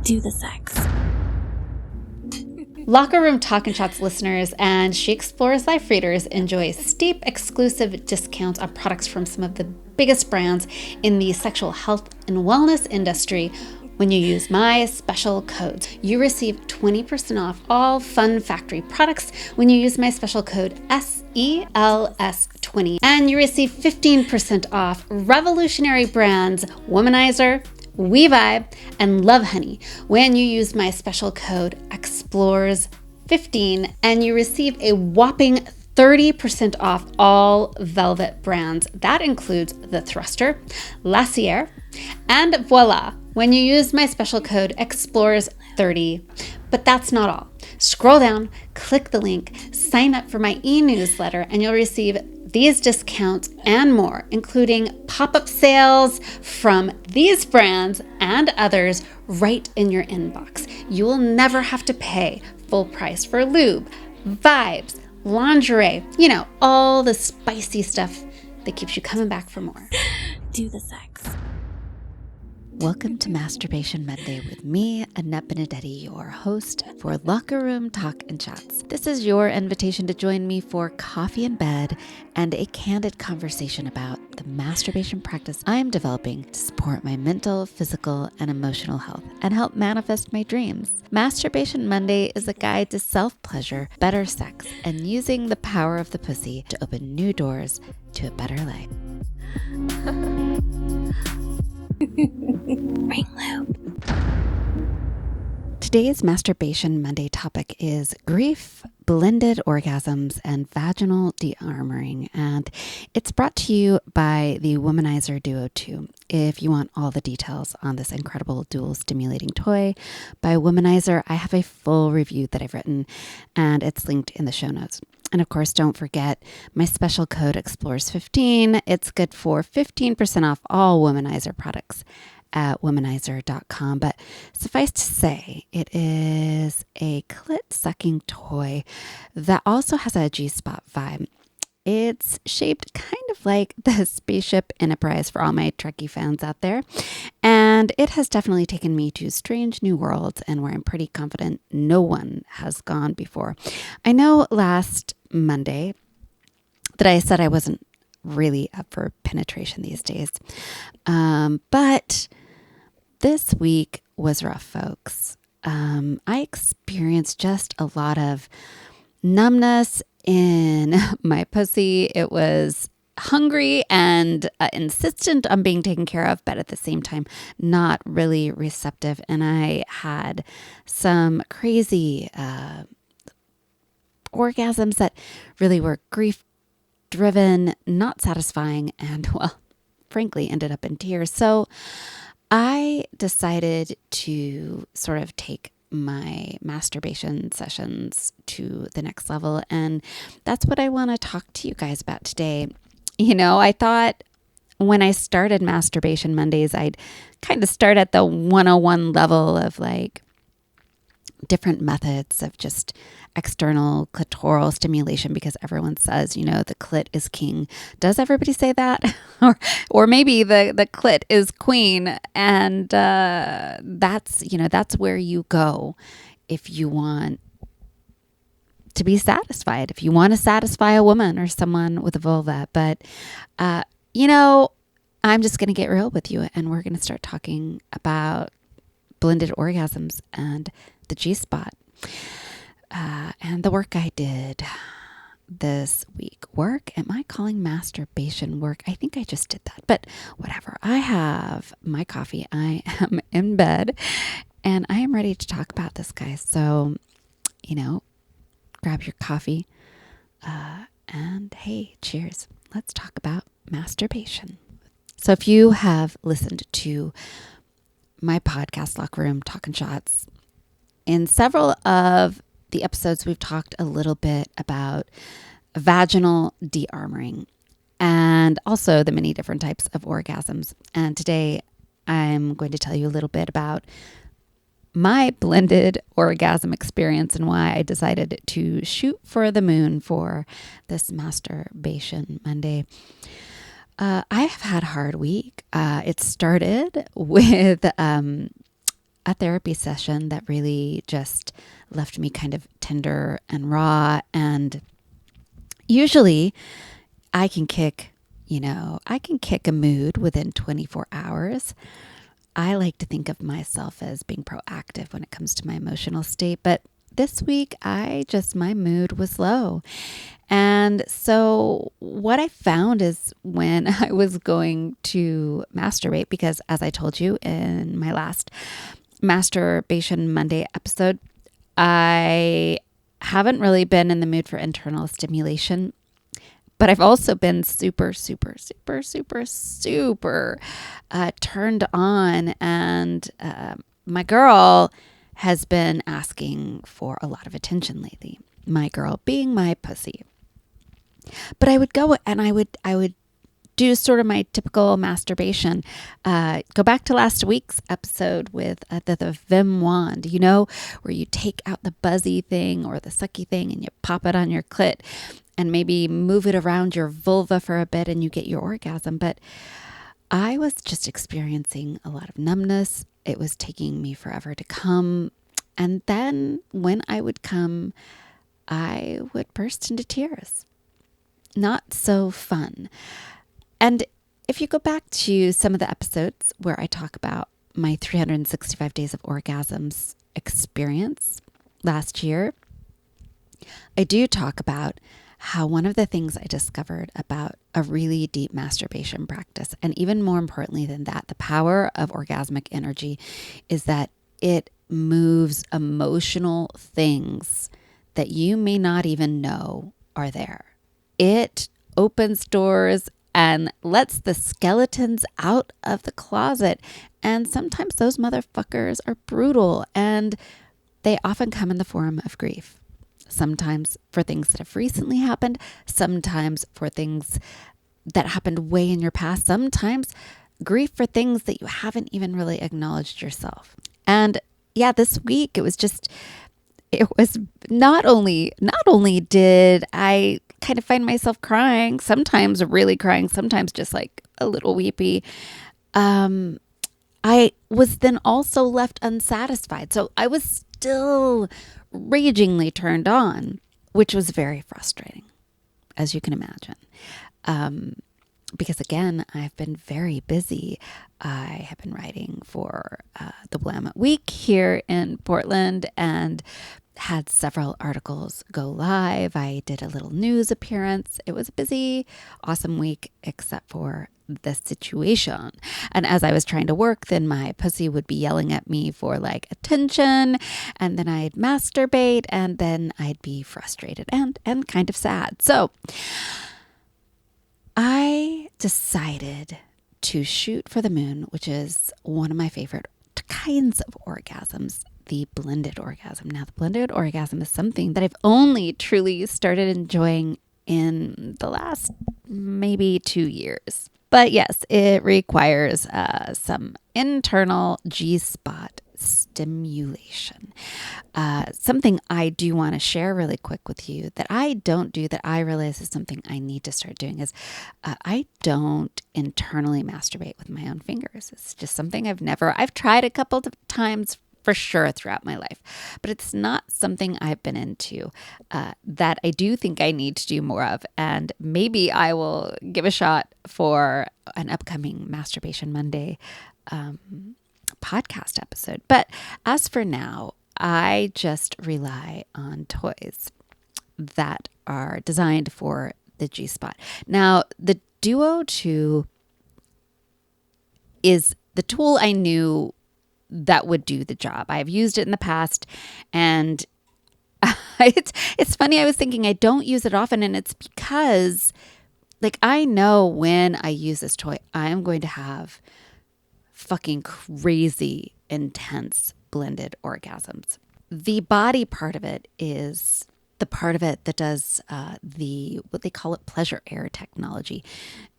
Do the sex. Locker Room Talkin' Shots listeners and She Explores Life readers enjoy steep exclusive discounts on products from some of the biggest brands in the sexual health and wellness industry when you use my special codes. You receive 20% off all Fun Factory products when you use my special code SELS20. And you receive 15% off revolutionary brands Womanizer, We Vibe, and Love Honey when you use my special code EXPLORES15, and you receive a whopping 30% off all Velvet brands. That includes The Thruster, Lacier, and Voila when you use my special code EXPLORES30. But that's not all. Scroll down, click the link, sign up for my e-newsletter, and you'll receive these discounts and more, including pop-up sales from these brands and others right in your inbox. You will never have to pay full price for lube, vibes, lingerie, all the spicy stuff that keeps you coming back for more. Do the sex. Welcome to Masturbation Monday with me, Annette Benedetti, your host for Locker Room Talk and Chats. This is your invitation to join me for coffee in bed and a candid conversation about the masturbation practice I am developing to support my mental, physical, and emotional health and help manifest my dreams. Masturbation Monday is a guide to self-pleasure, better sex, and using the power of the pussy to open new doors to a better life. Ring loop. Today's Masturbation Monday topic is grief, blended orgasms, and vaginal de-armouring, and it's brought to you by the Womanizer Duo 2. If you want all the details on this incredible dual stimulating toy by Womanizer, I have a full review that I've written, and it's linked in the show notes. And of course, don't forget my special code EXPLORES15. It's good for 15% off all Womanizer products at womanizer.com. But suffice to say, it is a clit-sucking toy that also has a G-spot vibe. It's shaped kind of like the Spaceship Enterprise for all my Trekkie fans out there. And it has definitely taken me to strange new worlds and where I'm pretty confident no one has gone before. I know last Monday that I said I wasn't really up for penetration these days. But this week was rough, folks. I experienced just a lot of numbness in my pussy. It was hungry and insistent on being taken care of, but at the same time, not really receptive. And I had some crazy orgasms that really were grief driven, not satisfying, and frankly, ended up in tears. So I decided to sort of take my masturbation sessions to the next level. And that's what I want to talk to you guys about today. I thought when I started Masturbation Mondays, I'd kind of start at the 101 level of like different methods of just external clitoral stimulation, because everyone says, the clit is king. Does everybody say that? or maybe the clit is queen. And that's where you go if you want to be satisfied, if you want to satisfy a woman or someone with a vulva. But, I'm just going to get real with you, and we're going to start talking about blended orgasms and the G-spot. And the work I did this week. Work? Am I calling masturbation work? I think I just did that, but whatever. I have my coffee. I am in bed and I am ready to talk about this, guys. So, grab your coffee and hey, cheers. Let's talk about masturbation. So if you have listened to my podcast, Locker Room Talkin' Shots, in several of the episodes, we've talked a little bit about vaginal de-armouring and also the many different types of orgasms. And today I'm going to tell you a little bit about my blended orgasm experience and why I decided to shoot for the moon for this Masturbation Monday. I have had a hard week. It started with a therapy session that really just left me kind of tender and raw. And usually I can kick a mood within 24 hours. I like to think of myself as being proactive when it comes to my emotional state, but this week my mood was low. And so what I found is when I was going to masturbate, because as I told you in my last Masturbation Monday episode, I haven't really been in the mood for internal stimulation, but I've also been super turned on. And my girl has been asking for a lot of attention lately. My girl being my pussy. But I would go and I would do sort of my typical masturbation. Go back to last week's episode with the Vim wand, where you take out the buzzy thing or the sucky thing and you pop it on your clit and maybe move it around your vulva for a bit and you get your orgasm. But I was just experiencing a lot of numbness. It was taking me forever to come. And then when I would come, I would burst into tears. Not so fun. And if you go back to some of the episodes where I talk about my 365 days of orgasms experience last year, I do talk about how one of the things I discovered about a really deep masturbation practice, and even more importantly than that, the power of orgasmic energy, is that it moves emotional things that you may not even know are there. It opens doors and lets the skeletons out of the closet. And sometimes those motherfuckers are brutal, and they often come in the form of grief. Sometimes for things that have recently happened, sometimes for things that happened way in your past, sometimes grief for things that you haven't even really acknowledged yourself. And yeah, this week it was not only did I kind of find myself crying, sometimes really crying, sometimes just like a little weepy. I was then also left unsatisfied. So I was still ragingly turned on, which was very frustrating, as you can imagine. Because again, I've been very busy. I have been writing for the Willamette Week here in Portland and had several articles go live. I did a little news appearance. It was a busy, awesome week, except for the situation. And as I was trying to work, then my pussy would be yelling at me for like attention, and then I'd masturbate, and then I'd be frustrated and kind of sad. So I decided to shoot for the moon, which is one of my favorite kinds of orgasms, the blended orgasm. Now, the blended orgasm is something that I've only truly started enjoying in the last maybe 2 years. But yes, it requires some internal G-spot stimulation. Something I do want to share really quick with you that I don't do, that I realize is something I need to start doing, is I don't internally masturbate with my own fingers. It's just something I've tried a couple of times for sure throughout my life, but it's not something I've been into that I do think I need to do more of. And maybe I will give a shot for an upcoming Masturbation Monday podcast episode. But as for now, I just rely on toys that are designed for the G-spot. Now, the Duo 2 is the tool I knew that would do the job. I've used it in the past, and it's funny. I was thinking I don't use it often, and it's because like I know when I use this toy, I am going to have fucking crazy intense blended orgasms. The body part of it is the part of it that does what they call it pleasure air technology,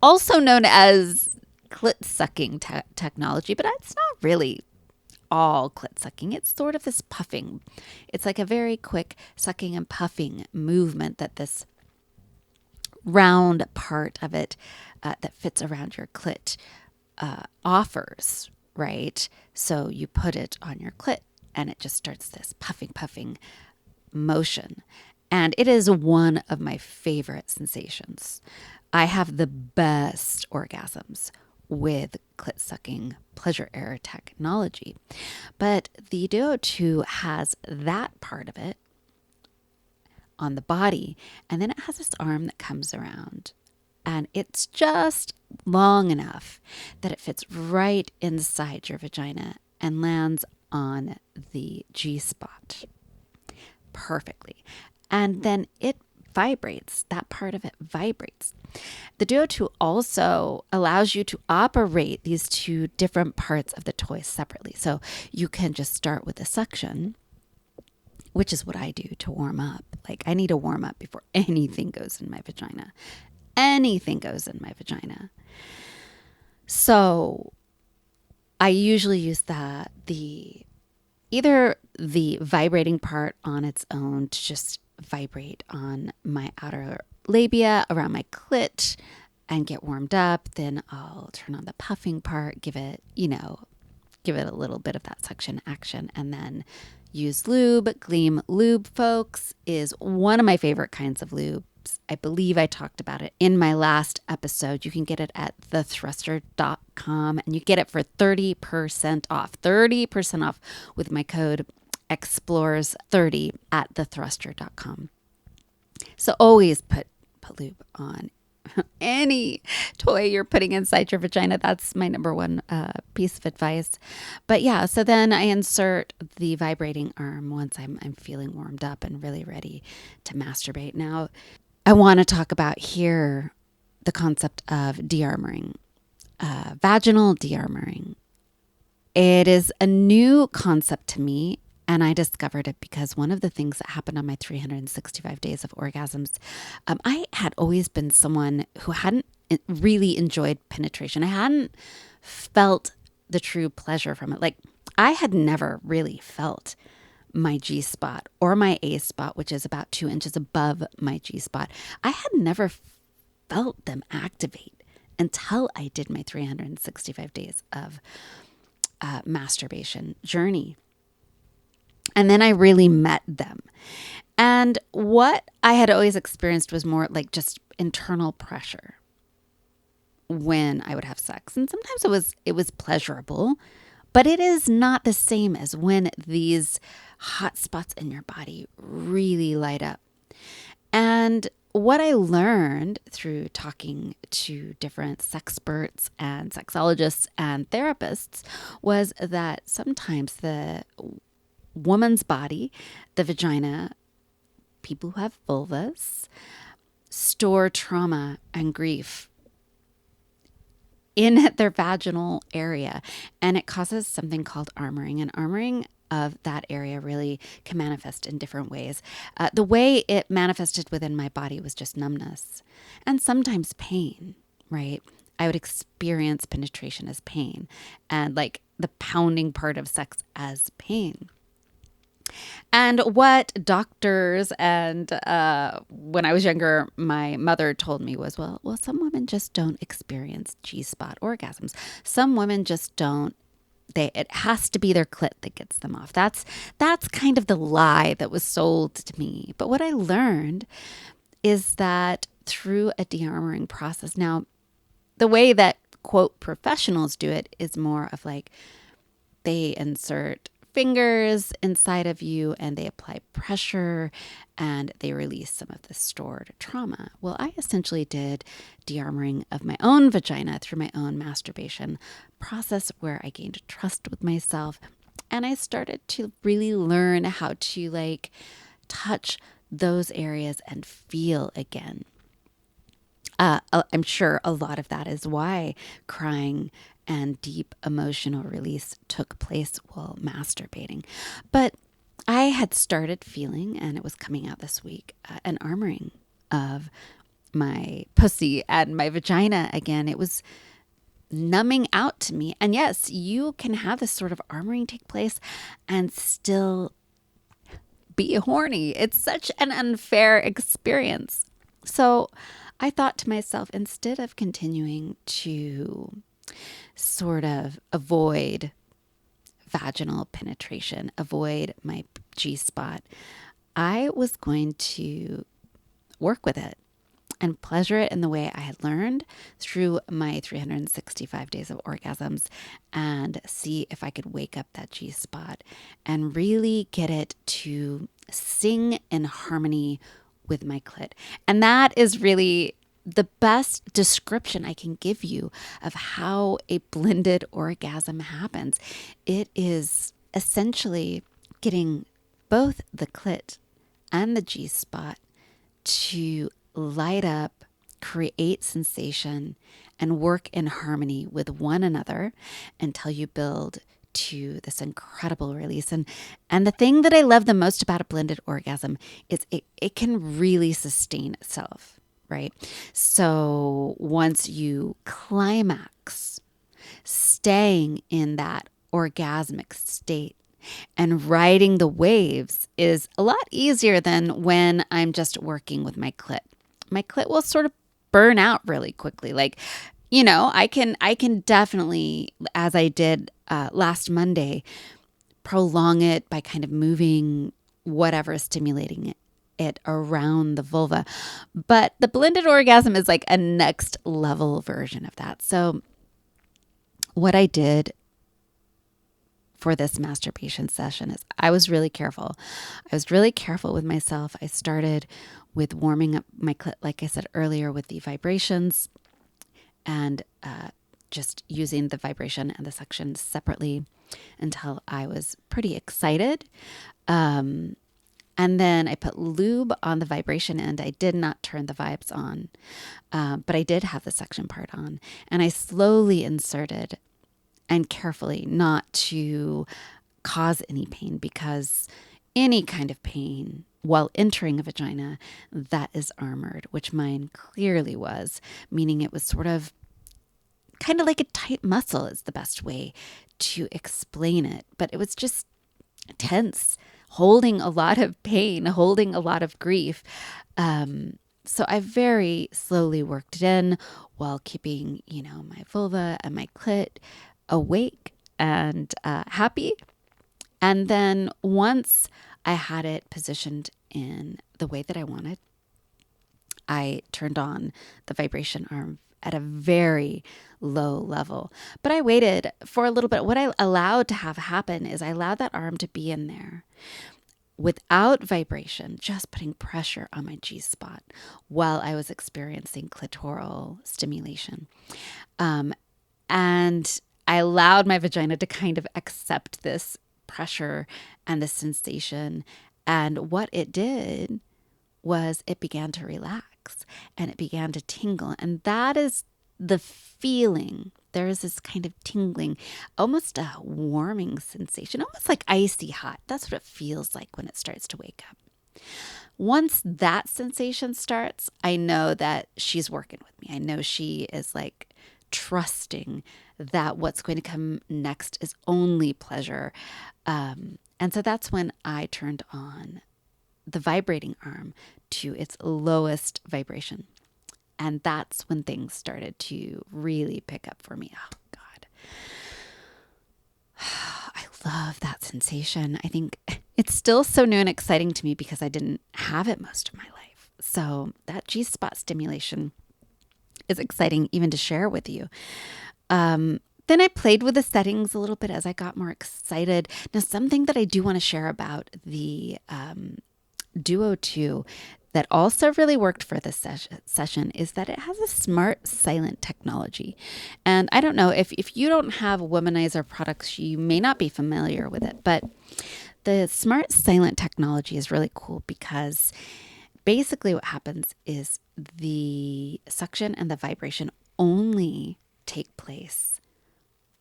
also known as clit sucking technology, but it's not really all clit sucking. It's sort of this puffing. It's like a very quick sucking and puffing movement that this round part of it that fits around your clit offers right? So you put it on your clit and it just starts this puffing motion. And it is one of my favorite sensations. I have the best orgasms with clit sucking pleasure air technology. But the Duo 2 has that part of it on the body, and then it has this arm that comes around, and it's just long enough that it fits right inside your vagina and lands on the G spot perfectly. And then it vibrates. That part of it vibrates. The Duo 2 also allows you to operate these two different parts of the toy separately. So you can just start with the suction, which is what I do to warm up. Like, I need to warm up before anything goes in my vagina. Anything goes in my vagina. So I usually use either the vibrating part on its own to just vibrate on my outer labia around my clit and get warmed up. Then I'll turn on the puffing part, give it a little bit of that suction action, and then use lube. Gleam Lube, folks, is one of my favorite kinds of lubes. I believe I talked about it in my last episode. You can get it at thethruster.com, and you get it for 30% off. 30% off with my code explores30 at thethruster.com. So always put lube on any toy you're putting inside your vagina. That's my number one piece of advice. But yeah, so then I insert the vibrating arm once I'm feeling warmed up and really ready to masturbate. Now, I want to talk about here the concept of de-armouring, vaginal de-armouring. It is a new concept to me, and I discovered it because one of the things that happened on my 365 days of orgasms, I had always been someone who hadn't really enjoyed penetration. I hadn't felt the true pleasure from it. Like, I had never really felt my G spot or my A spot, which is about 2 inches above my G spot. I had never felt them activate until I did my 365 days of masturbation journey. And then I really met them. And what I had always experienced was more like just internal pressure when I would have sex. And sometimes it was pleasurable, but it is not the same as when these hot spots in your body really light up. And what I learned through talking to different sexperts and sexologists and therapists was that sometimes the woman's body, the vagina, people who have vulvas, store trauma and grief in their vaginal area, and it causes something called armoring. And armoring of that area really can manifest in different ways. The way it manifested within my body was just numbness and sometimes pain, right? I would experience penetration as pain and like the pounding part of sex as pain. And what doctors and when I was younger, my mother told me was, well, some women just don't experience G-spot orgasms. Some women just don't. It has to be their clit that gets them off. That's kind of the lie that was sold to me. But what I learned is that through a de-armoring process, now the way that quote professionals do it is more of like they insert fingers inside of you and they apply pressure and they release some of the stored trauma. Well, I essentially did de-armoring of my own vagina through my own masturbation process where I gained trust with myself and I started to really learn how to like touch those areas and feel again. I'm sure a lot of that is why crying and deep emotional release took place while masturbating. But I had started feeling, and it was coming out this week, an armoring of my pussy and my vagina again. It was numbing out to me. And yes, you can have this sort of armoring take place and still be horny. It's such an unfair experience. So I thought to myself, instead of continuing to sort of avoid vaginal penetration, avoid my G spot, I was going to work with it and pleasure it in the way I had learned through my 365 days of orgasms and see if I could wake up that G spot and really get it to sing in harmony with my clit. And that is really the best description I can give you of how a blended orgasm happens. It is essentially getting both the clit and the G spot to light up, create sensation, and work in harmony with one another until you build to this incredible release. And the thing that I love the most about a blended orgasm is it can really sustain itself, right? So once you climax, staying in that orgasmic state and riding the waves is a lot easier than when I'm just working with my clit. My clit will sort of burn out really quickly. Like, I can definitely, as I did last Monday, prolong it by kind of moving whatever is stimulating it around the vulva. But the blended orgasm is like a next level version of that. So what I did for this masturbation session is I was really careful. I was really careful with myself. I started with warming up my clit, like I said earlier, with the vibrations and just using the vibration and the suction separately until I was pretty excited. And then I put lube on the vibration end. I did not turn the vibes on, but I did have the suction part on. And I slowly inserted and carefully, not to cause any pain, because any kind of pain while entering a vagina that is armored, which mine clearly was, meaning it was sort of kind of like a tight muscle is the best way to explain it. But it was just tense, holding a lot of pain, holding a lot of grief. So I very slowly worked it in while keeping, my vulva and my clit awake and happy. And then once I had it positioned in the way that I wanted, I turned on the vibration arm at a very low level. But I waited for a little bit. What I allowed to have happen is I allowed that arm to be in there without vibration, just putting pressure on my G spot while I was experiencing clitoral stimulation. And I allowed my vagina to kind of accept this pressure and the sensation. And what it did was it began to relax and it began to tingle. And that is the feeling. There is this kind of tingling, almost a warming sensation, almost like icy hot. That's what it feels like when it starts to wake up. Once that sensation starts, I know that she's working with me. I know she is like trusting that what's going to come next is only pleasure. And so that's when I turned on the vibrating arm to its lowest vibration. And that's when things started to really pick up for me. Oh, God. I love that sensation. I think it's still so new and exciting to me because I didn't have it most of my life. So that G-spot stimulation is exciting even to share with you. Then I played with the settings a little bit as I got more excited. Now, something that I do want to share about the Duo 2 that also really worked for this session is that it has a smart silent technology. And I don't know, if you don't have Womanizer products, you may not be familiar with it, but the smart silent technology is really cool because basically what happens is the suction and the vibration only take place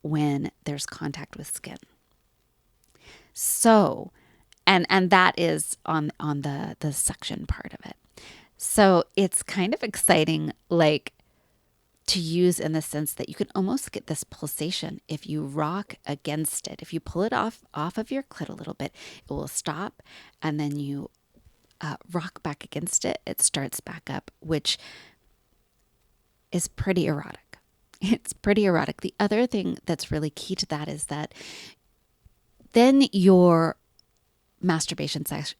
when there's contact with skin. So, and that is on the suction part of it. So it's kind of exciting, like to use in the sense that you can almost get this pulsation if you rock against it. If you pull it off of your clit a little bit, it will stop, and then you rock back against it. It starts back up, which is pretty erotic. It's pretty erotic. The other thing that's really key to that is that then your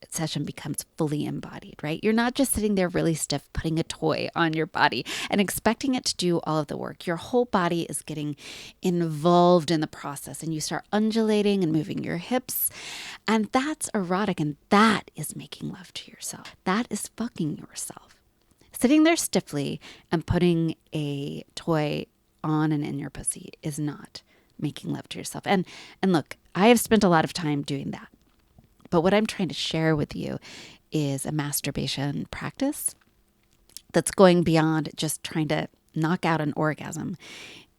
session becomes fully embodied, right? You're not just sitting there really stiff, putting a toy on your body and expecting it to do all of the work. Your whole body is getting involved in the process, and you start undulating and moving your hips. And that's erotic, and that is making love to yourself. That is fucking yourself. Sitting there stiffly and putting a toy on and in your pussy is not making love to yourself. And look, I have spent a lot of time doing that. But what I'm trying to share with you is a masturbation practice that's going beyond just trying to knock out an orgasm.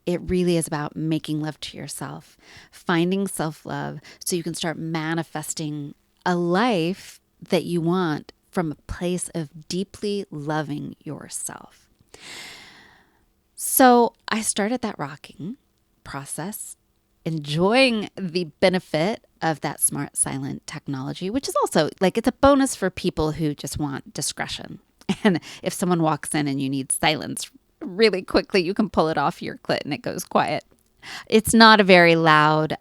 It really is about making love to yourself, finding self-love so you can start manifesting a life that you want from a place of deeply loving yourself. So I started that rocking process, enjoying the benefit of that smart silent technology, which is also like, it's a bonus for people who just want discretion. And if someone walks in and you need silence really quickly, you can pull it off your clit and it goes quiet. It's not a very loud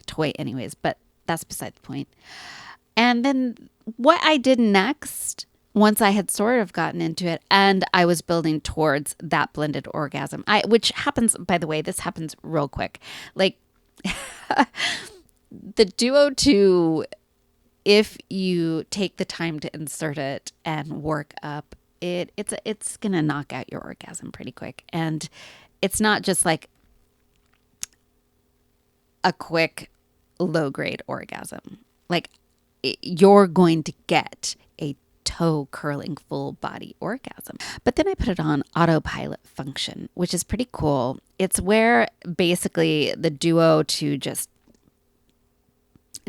toy anyways, but that's beside the point. And then what I did next, once I had sort of gotten into it and I was building towards that blended orgasm, which happens, by the way, this happens real quick. Like the Duo 2, if you take the time to insert it and work up, it's going to knock out your orgasm pretty quick. And it's not just like a quick low grade orgasm. Like you're going to get a toe curling full body orgasm. But then I put it on autopilot function, which is pretty cool. It's where basically the Duo 2 just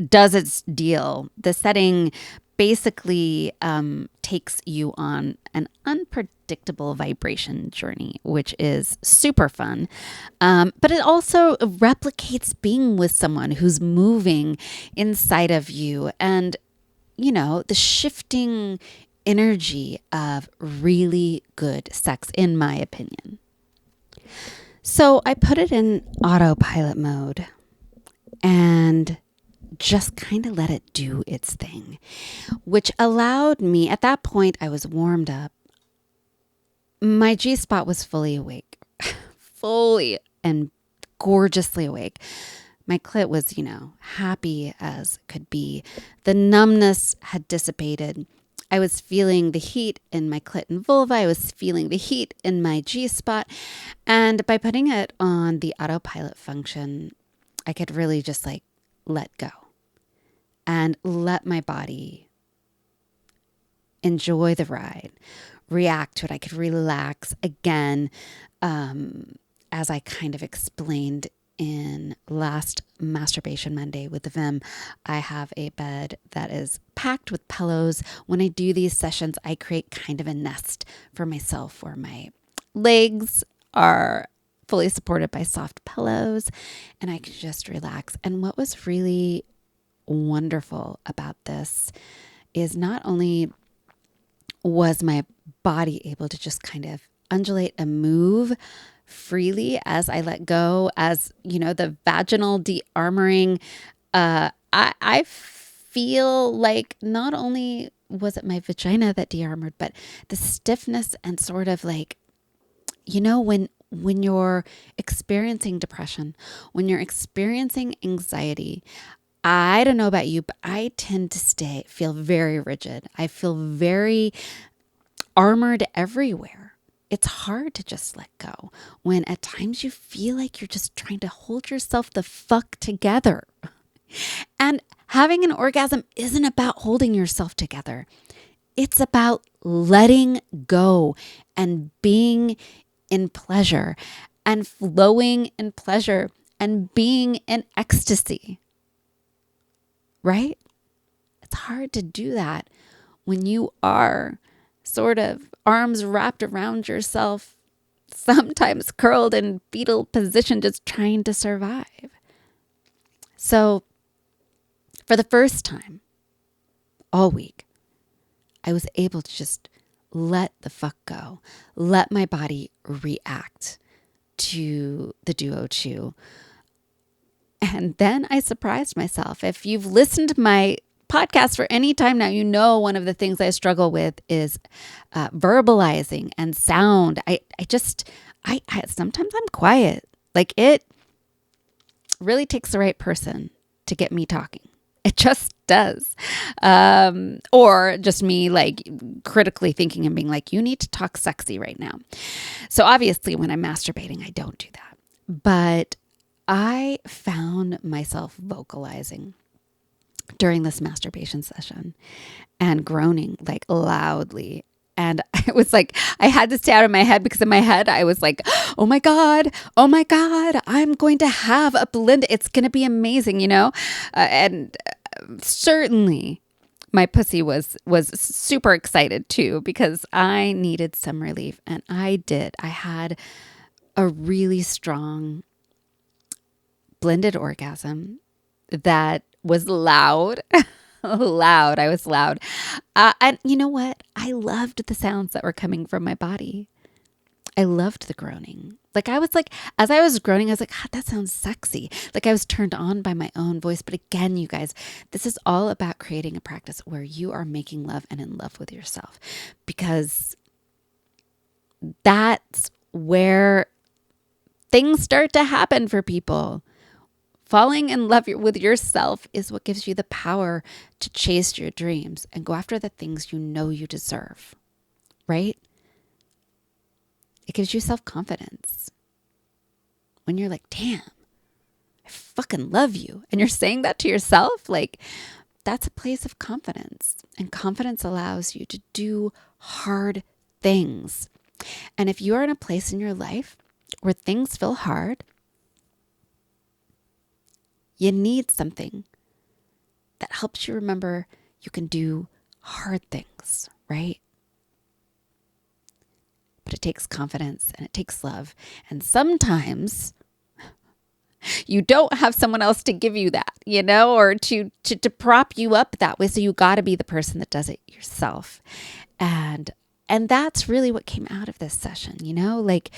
does its deal. The setting basically takes you on an unpredictable vibration journey, which is super fun. But it also replicates being with someone who's moving inside of you, and the shifting energy of really good sex, in my opinion. So I put it in autopilot mode and just kind of let it do its thing, which allowed me, at that point, I was warmed up. My G-spot was fully awake, fully and gorgeously awake. My clit was, happy as could be. The numbness had dissipated. I was feeling the heat in my clit and vulva. I was feeling the heat in my G-spot. And by putting it on the autopilot function, I could really just let go and let my body enjoy the ride, react to it. I could relax again, as I kind of explained in last Masturbation Monday with the Vim. I have a bed that is packed with pillows. When I do these sessions, I create kind of a nest for myself where my legs are fully supported by soft pillows and I can just relax. And what was really wonderful about this is not only was my body able to just kind of undulate and move freely as I let go, as the vaginal de-armouring, I feel like not only was it my vagina that de-armored, but the stiffness and sort of when you're experiencing depression, when you're experiencing anxiety, I don't know about you, but I tend to feel very rigid. I feel very armored everywhere. It's hard to just let go when at times you feel like you're just trying to hold yourself the fuck together. And having an orgasm isn't about holding yourself together. It's about letting go and being in pleasure and flowing in pleasure and being in ecstasy. Right? It's hard to do that when you are sort of arms wrapped around yourself, sometimes curled in fetal position, just trying to survive. So for the first time all week, I was able to just let the fuck go, let my body react, to the Duo 2. And then I surprised myself. If you've listened to my podcast for any time now, you know one of the things I struggle with is verbalizing and sound. I sometimes I'm quiet. Like, it really takes the right person to get me talking. It just does. Or just me like critically thinking and being like, you need to talk sexy right now. So obviously when I'm masturbating, I don't do that. But I found myself vocalizing during this masturbation session and groaning like loudly. And it was like, I had to stay out of my head, because in my head, I was like, oh my God, I'm going to have a blend. It's going to be amazing, you know? And certainly my pussy was super excited too, because I needed some relief, and I did. I had a really strong blended orgasm that was loud. Loud. I was loud. And you know what? I loved the sounds that were coming from my body. I loved the groaning. Like, I was like, as I was groaning, I was like, that sounds sexy. Like, I was turned on by my own voice. But again, you guys, this is all about creating a practice where you are making love and in love with yourself, because that's where things start to happen for people. Falling in love with yourself is what gives you the power to chase your dreams and go after the things you know you deserve, right? It gives you self-confidence. When you're like, damn, I fucking love you. And you're saying that to yourself, like, that's a place of confidence. And confidence allows you to do hard things. And if you are in a place in your life where things feel hard, you need something that helps you remember you can do hard things, right? But it takes confidence and it takes love. And sometimes you don't have someone else to give you that, you know, or to prop you up that way. So you got to be the person that does it yourself. And that's really what came out of this session, you know, like,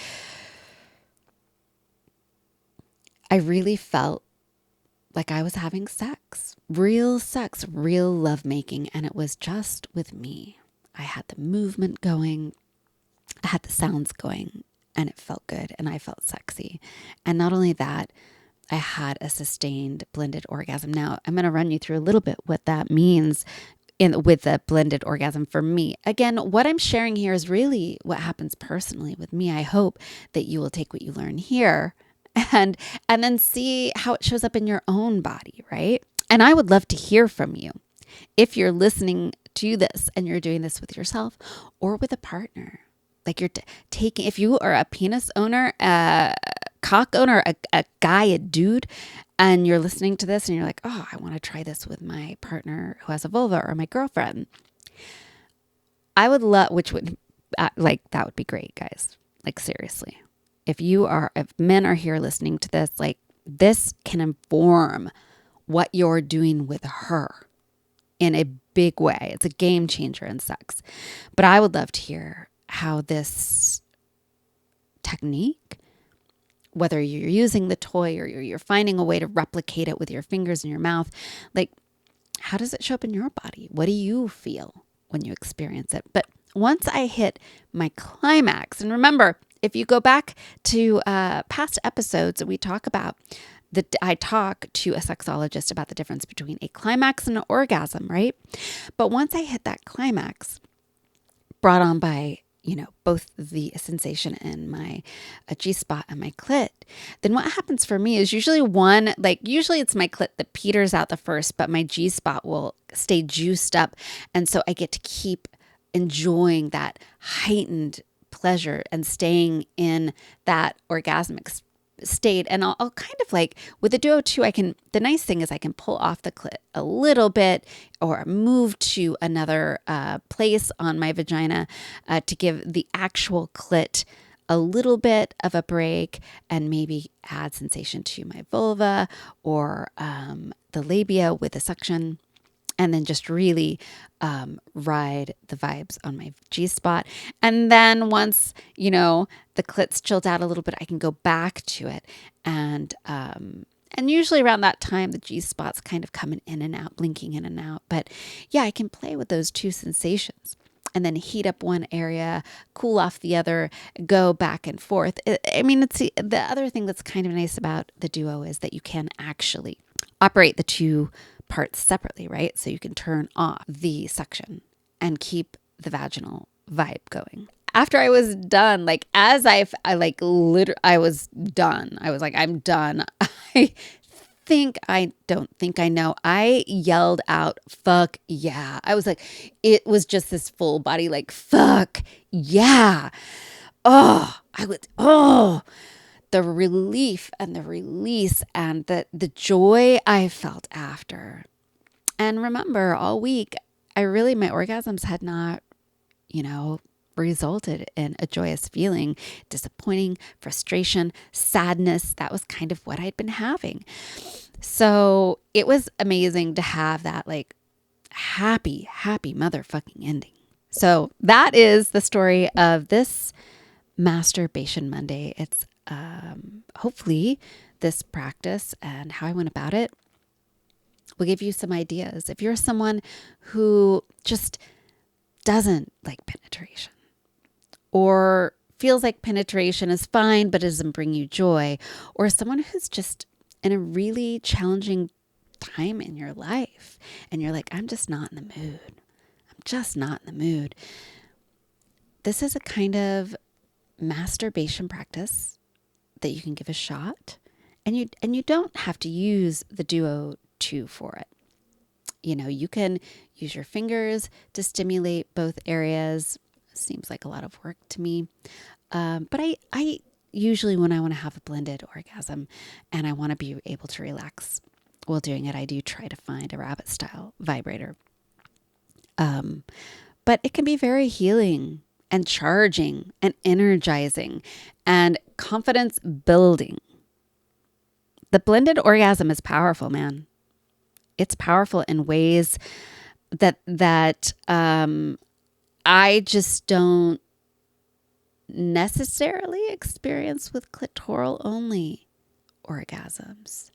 I really felt like I was having sex, real lovemaking, and it was just with me. I had the movement going, I had the sounds going, and it felt good, and I felt sexy. And not only that, I had a sustained blended orgasm. Now, I'm going to run you through a little bit what that means with the blended orgasm for me. Again, what I'm sharing here is really what happens personally with me. I hope that you will take what you learn here and then see how it shows up in your own body, right? And I would love to hear from you. If you're listening to this and you're doing this with yourself or with a partner, like you're taking, if you are a penis owner, a cock owner, a guy, a dude, and you're listening to this and you're like, oh, I want to try this with my partner who has a vulva or my girlfriend. I would love, which would, like, that would be great, guys. Like, seriously. If men are here listening to this, like, this can inform what you're doing with her in a big way. It's a game changer in sex. But I would love to hear how this technique, whether you're using the toy or you're finding a way to replicate it with your fingers in your mouth, like, how does it show up in your body? What do you feel when you experience it? But once I hit my climax, and remember, if you go back to past episodes, we talk about I talk to a sexologist about the difference between a climax and an orgasm, right? But once I hit that climax, brought on by, you know, both the sensation in my G-spot and my clit, then what happens for me is usually it's my clit that peters out the first, but my G-spot will stay juiced up. And so I get to keep enjoying that heightened pleasure and staying in that orgasmic state. And I'll kind of like, with the Duo 2, the nice thing is I can pull off the clit a little bit or move to another place on my vagina to give the actual clit a little bit of a break and maybe add sensation to my vulva or the labia with a suction. and then just really ride the vibes on my G-spot. And then once, the clit's chilled out a little bit, I can go back to it. And usually around that time, the G-spot's kind of coming in and out, blinking in and out. But yeah, I can play with those two sensations and then heat up one area, cool off the other, go back and forth. It's the other thing that's kind of nice about the Duo is that you can actually operate the two parts separately, right? So you can turn off the suction and keep the vaginal vibe going. After I was done, I was done. I was like, I'm done. I don't think I know. I yelled out, fuck yeah. I was like, it was just this full body, like, fuck yeah. The relief and the release and the joy I felt after. And remember, all week, my orgasms had not, resulted in a joyous feeling. Disappointing, frustration, sadness. That was kind of what I'd been having. So it was amazing to have that happy motherfucking ending. So that is the story of this Masturbation Monday. It's hopefully this practice and how I went about it will give you some ideas. If you're someone who just doesn't like penetration or feels like penetration is fine but doesn't bring you joy, or someone who's just in a really challenging time in your life and you're like, I'm just not in the mood. I'm just not in the mood. This is a kind of masturbation practice that you can give a shot, and you don't have to use the Duo 2 for it. You can use your fingers to stimulate both areas. Seems like a lot of work to me. But I usually, when I want to have a blended orgasm and I want to be able to relax while doing it, I do try to find a rabbit style vibrator. But it can be very healing and charging and energizing and confidence building. The blended orgasm is powerful, man. It's powerful in ways that I just don't necessarily experience with clitoral only orgasms.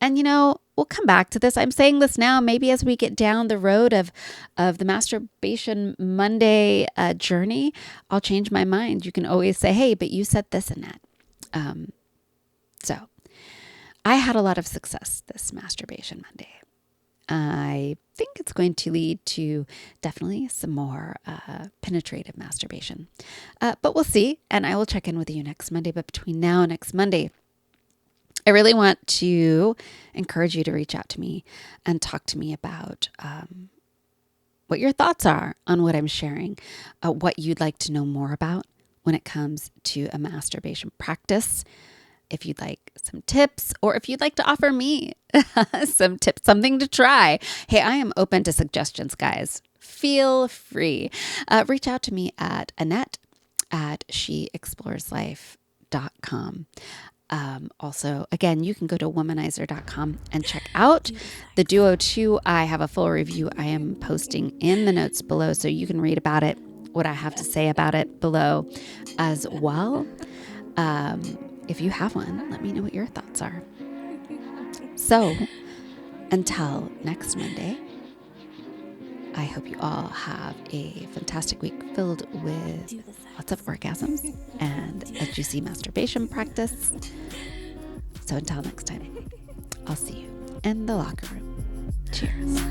And we'll come back to this. I'm saying this now. Maybe as we get down the road of the Masturbation Monday journey, I'll change my mind. You can always say, hey, but you said this and that. So I had a lot of success this Masturbation Monday. I think it's going to lead to definitely some more penetrative masturbation. But we'll see. And I will check in with you next Monday. But between now and next Monday, I really want to encourage you to reach out to me and talk to me about what your thoughts are on what I'm sharing, what you'd like to know more about when it comes to a masturbation practice. If you'd like some tips, or if you'd like to offer me some tips, something to try. Hey, I am open to suggestions, guys. Feel free. Reach out to me at Annette@sheexploreslife.com. Also, again, you can go to womanizer.com and check out the Duo 2. I have a full review I am posting in the notes below, so you can read about it, what I have to say about it below as well. If you have one, let me know what your thoughts are. So, until next Monday, I hope you all have a fantastic week filled with lots of orgasms and a juicy masturbation practice. So until next time, I'll see you in the locker room. Cheers.